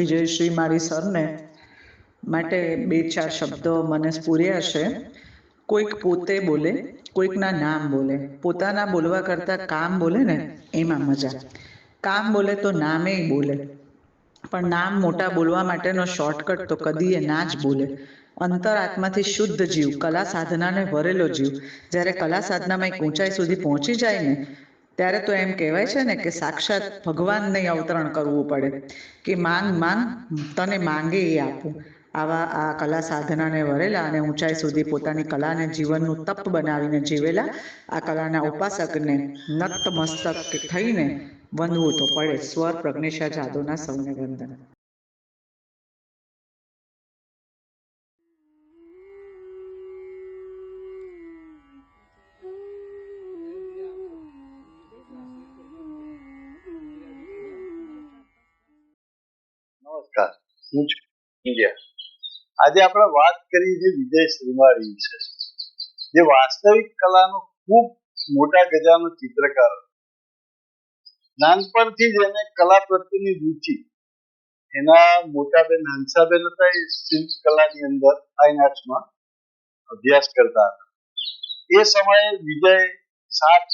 વિજયશ્રી મારી સરને માટે બે ચાર શબ્દો મને સ્ફુર્યા છે. કોઈક પોતે બોલે, કોઈકના નામ બોલે. પોતાના બોલવા કરતાં કામ બોલે ને એમાં મજા. કામ બોલે તો નામે બોલે, પણ નામ મોટા બોલવા માટેનો શોર્ટકટ તો કદી એ ના જ બોલે. અંતર આત્માથી શુદ્ધ જીવ, કલા સાધનાને વરેલો જીવ જ્યારે કલા સાધનામાં એક ઊંચાઈ સુધી પહોંચી જાય ને ત્યારે તો એમ કહેવાય છે ને કે સાક્ષાત ભગવાનને અવતરણ કરવું પડે કે માંગ માંગ તને માંગે એ આપું. આવા આ કલા સાધનાને વરેલા અને ઊંચાઈ સુધી પોતાની કલાને જીવનનું તપ બનાવીને જીવેલા આ કલાના ઉપાસકને નતમસ્તક થઈને વંદવું તો પડે. સ્વર પ્રજ્ઞેશા જાદવના સૌને વંદન. નમસ્કાર, હું છું ઇન્ડિયા. આજે આપણે વાત કરી છે વિજય શ્રીમાળી વિશે, જે વાસ્તવિક કલાનો ખૂબ મોટા ગજાનો ચિત્રકાર હતો. નાનપણથી જ એને કલા પ્રત્યેની રુચિ. એના મોટાબેન હંસાબેન હતા, એ શિલ્પ કલાની અંદર ફાઇન આર્ટ્સમાં અભ્યાસ કરતા હતા. એ સમયે વિજય 7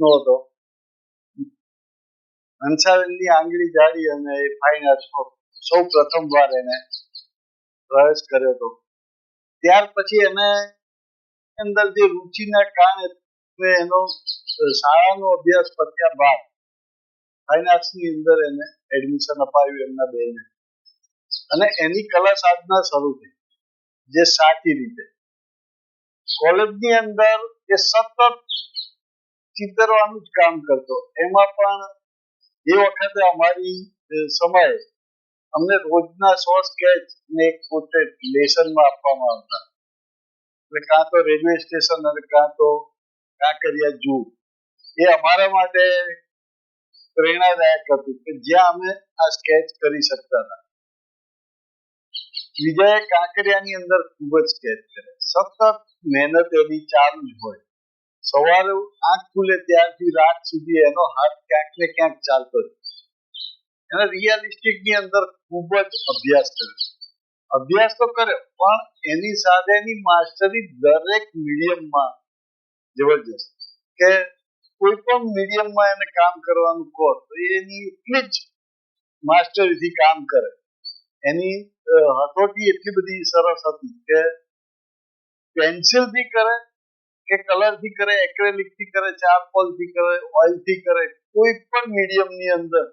નો હતો. હંસાબેનની આંગળી જાડી અને એ ફાઇન આર્ટ્સમાં સૌ પ્રથમ વાર એને પ્રવેશ કર્યો હતો. ત્યાર પછી એને અંદર જે રુચિના કારણે એનો શાળાનો અભ્યાસ પત્યા બાદ ફાઇન આર્ટ્સની અંદર એને એડમિશન અપાવ્યું એમના બેને, અને એની કલા સાધના શરૂ થઈ, જે સાચી રીતે કોલેજની અંદર એ સતત ચિતરવાનું જ કામ કરતો. એમાં પણ એ વખતે અમારી સમયે અમને રોજના 100 સ્કેચ ને એક પોર્ટ્રેટ લેસનમાં આપવામાં આવતા. એટલે કાં તો રેલવે સ્ટેશન અને કાં તો કાંકરિયા જૂ. એ અમારા માટે પ્રેરણાદાયક હતું કે જ્યાં અમે આ સ્કેચ કરી શકતા હતા. વિજયે કાંકરિયાની અંદર ખૂબ જ સ્કેચ કરે, સતત મહેનત એની ચાલુ જ હોય. સવારે આંખ ખુલે ત્યારથી રાત સુધી એનો હાથ ક્યાંક ને ક્યાંક ચાલતો જ. એને રિયાલિસ્ટિકની અંદર ખૂબ જ અભ્યાસ કર્યો. અભ્યાસ તો કર્યો, પણ એની સાથેની માસ્ટરી દરેક મીડિયમમાં જબરજસ્ત. કે કોઈ પણ મીડિયમમાં એને કામ કરવાનું કહો તો એની એટલી જ માસ્ટરીથી કામ કરે. એની હતોટી એટલી બધી સરસ હતી કે પેન્સિલથી કરે કે કલરથી કરે, એક્રેલિકથી કરે, ચારકોલથી કરે, ઓઇલથી કરે, કોઈ પણ મીડિયમની અંદર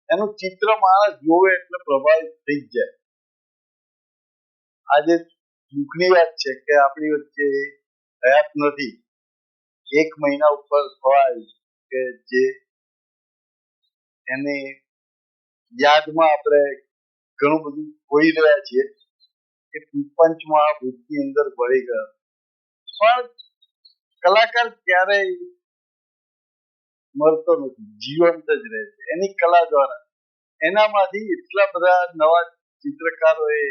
એનું ચિત્ર માણસ જોવે એટલે પ્રભાવિત થઈ જ જાય. આજે દુઃખની વાત છે કે આપણી વચ્ચે હયાત નથી. 1 મહિના ઉપર થવા આવ્યું કે જે એની યાદમાં આપણે ઘણું બધું ખોઈ રહ્યા છીએ કે પંચમહાભૂતની અંદર ભળી ગયો. પણ કલાકાર ક્યારેય મરતો નથી, જીવંત જ રહે છે એની કલા દ્વારા. એનામાંથી એટલા બધા નવા ચિત્રકારોએ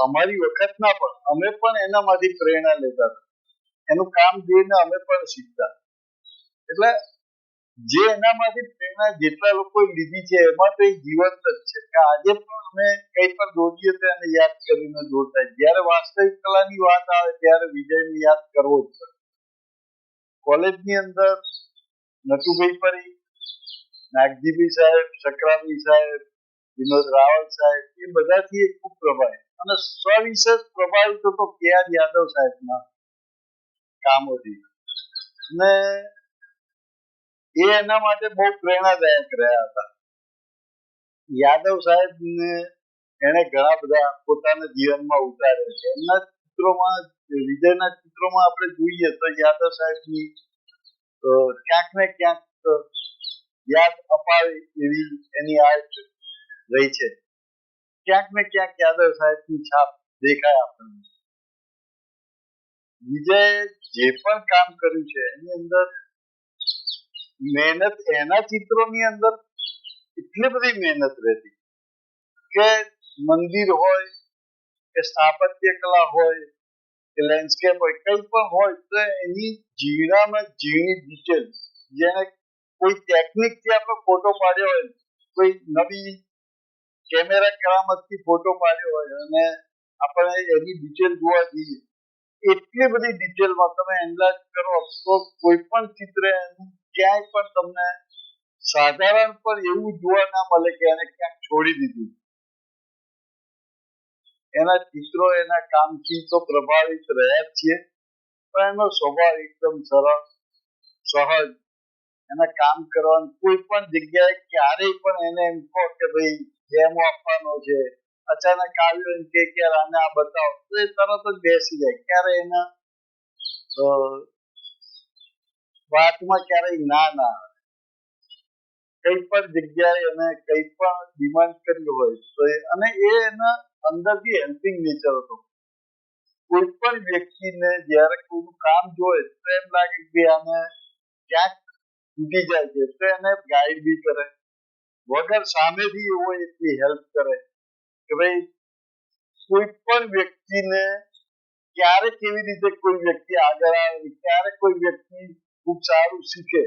અમારી વખતના પણ અમે પણ એનામાંથી પ્રેરણા લેતા હતા. એનું કામ જોઈને અમે પણ શીખતા. એટલે જે એનામાંથી પ્રેરણા જેટલા લોકોએ લીધી છે એમાં તો એ જીવંત જ છે કે આજે પણ અમે કંઈ પણ દોડીએ તો એને યાદ કરીને દોડતા. જ્યારે વાસ્તવિક કલાની વાત આવે ત્યારે વિજયને યાદ કરવો જ પડે. કોલેજની અંદર નટુભાઈ પરી, નાગજીભાઈ સાહેબ, શકરાભાઈ સાહેબ, વિનોદ રાવલ સાહેબ, એ બધાથી ખૂબ પ્રભાવિત, અને સવિશેષ પ્રભાવિત હતો કે.આર. યાદવ સાહેબના કામોથી. અને એ એના માટે બહુ પ્રેરણાદાયક રહ્યા હતા. યાદવ સાહેબને એને ઘણા બધા પોતાના જીવનમાં ઉતાર્યા છે. એમના ચિત્રોમાં, વિજયના ચિત્રોમાં આપણે જોઈએ તો યાદવ સાહેબની ક્યાંક ને ક્યાંક યાદ અપાવે એવી એની આર્ટ રહી છે. ક્યાંક ને ક્યાંક યાદવ સાહેબની છાપ દેખાય આપણને. વિજય જે પણ કામ કર્યું છે એની અંદર મહેનત, એના ચિત્રોની અંદર એટલી બધી મહેનત રહેતી કે મંદિર હોય કે સ્થાપત્ય કલા હોય કે લેન્ડસ્કેપ હોય, કંઈ પણ હોય તો એની ઝીણામાં ઝીણી ડિટેલ, જેને કોઈ ટેકનિકથી આપણે ફોટો પાડ્યો હોય, કોઈ નવી કેમેરા કરામતથી ફોટો પાડ્યો હોય અને આપણે એની ડિટેલ જોવા જઈએ, એટલી બધી ડિટેલમાં તમે એનાલાઇઝ કરો તો કોઈ પણ ચિત્ર એનું ક્યાંય પણ તમને સાધારણ પણ એવું જોવા ના મળે કે એને ક્યાંક છોડી દીધું. એના ચિત્રો એના કામથી તો પ્રભાવિત રહ્યા જ છીએ, પણ એનો સ્વભાવ એકદમ સરળ, સહજ, એના કામ કરવાનું કોઈ પણ જગ્યાએ ક્યારેય પણ એને એમ કહો કે ભાઈ ડેમો આપવાનો છે, અચાનક આવ્યો એમ કે યાર આને આ બતાવો તો એ તરત જ બેસી જાય. ક્યારે એના વાતમાં ક્યારેય ના આવે. કઈ પણ જગ્યાએ એને કઈ પણ ડિમાન્ડ કર્યું હોય તો અને એ એના અંદરથી હેલ્પિંગ નેચર હતો. કોઈ પણ વ્યક્તિને જ્યારે કોઈનું કામ જોવે તો એમ લાગે કે આને ક્યાંક તૂટી જાય છે તો એને ગાઈડ બી કરે, વગર સામેથી એવો એટલી હેલ્પ કરે કે ભાઈ કોઈ પણ વ્યક્તિને ક્યારે કેવી રીતે કોઈ વ્યક્તિ આગળ આવે, ક્યારે કોઈ વ્યક્તિ ખૂબ સારું શીખે,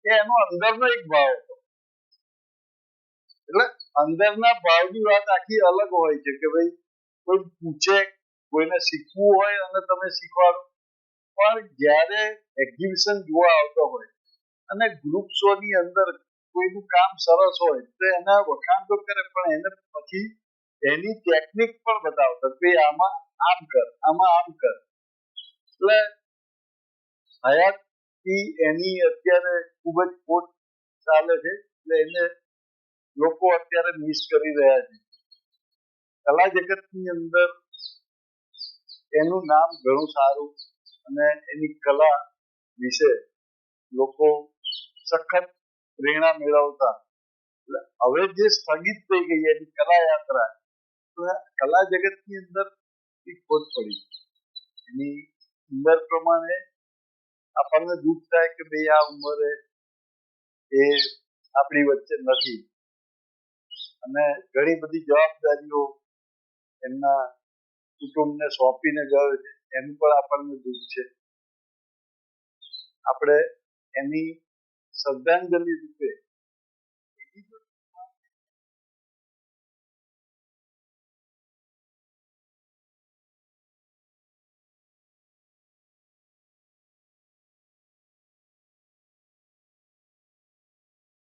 એ એનો અંદરનો એક ભાવ હતો. એટલે અંદરના ભાવની વાત આખી અલગ હોય છે કે ભાઈ કોઈ પૂછે, કોઈને શીખવું હોય અને તમે શીખવાડો, પણ જ્યારે એક્ઝિબિશન જોવા આવતો હોય અને ગ્રુપ શો ની અંદર કોઈનું કામ સરસ હોય તો એના વખાણ તો કરે પણ એને પછી એની ટેકનિક પણ બતાવતા કે આમાં આમ કર, આમાં આમ કર. એટલે હયાતથી એની અત્યારે ખૂબ જ ખોટ ચાલે છે, એટલે એને લોકો અત્યારે મિસ કરી રહ્યા છે. કલા જગતની અંદર એનું નામ ઘણું સારું અને એની કલા વિશે લોકો સખત પ્રેરણા મેળવતા. એટલે હવે જે સ્થગિત થઈ ગઈ એની કલા યાત્રા, કલા જગતની અંદર ખોટ પડી. એની ઉંમર પ્રમાણે આપણને દુઃખ થાય કે ભાઈ આ ઉંમરે એ આપણી વચ્ચે નથી અને ઘણી બધી જવાબદારીઓ એમના કુટુંબને સોંપીને ગયો છે, એનું પણ આપણને દુઃખ છે. આપણે એની શ્રદ્ધાંજલિ રૂપે